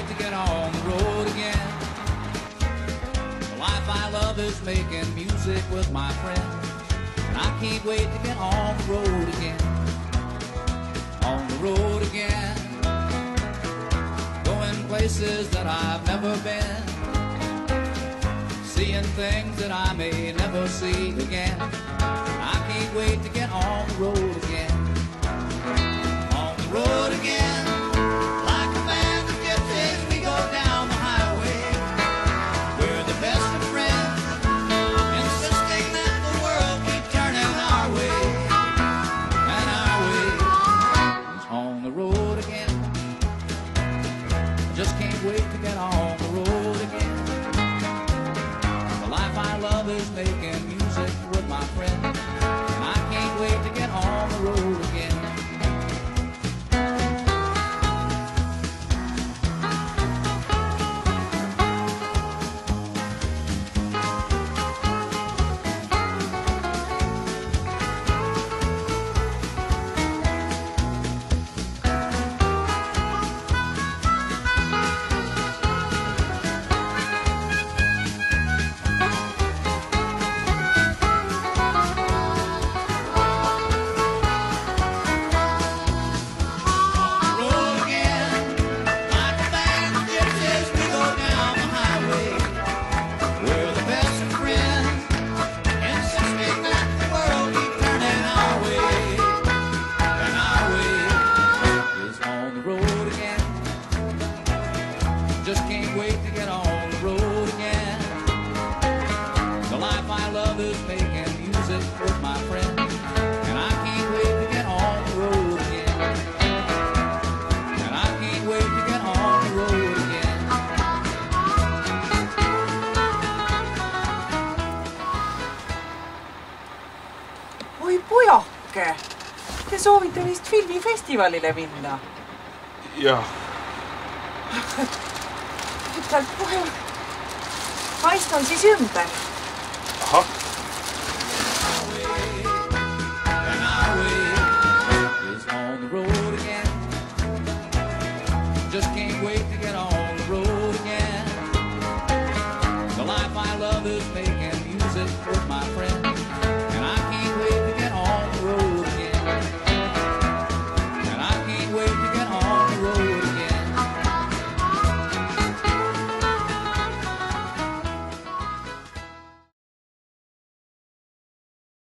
wait to get on the road again. The life I love is making music with my friends, and I can't wait to get on the road again. On the road again, going places that I've never been, seeing things that I may never see again. I can't wait to get on the road again. On the road again, like a band of gypsies, we go down the highway. We're the best of friends, insisting that the world keep turning our way. And our way is on the road again. I just can't wait to get on the road again. The life I love is making music with my friends, and I can't wait to get on the road again. Just can't wait to get on the road again. The life I love is making music with my friends, and I can't wait to get on the road again. And I can't wait to get on the road again. Oi pojake, te soovite vist filmifestivalile minna? Jah. Ütled kohe, paistan siis ümber.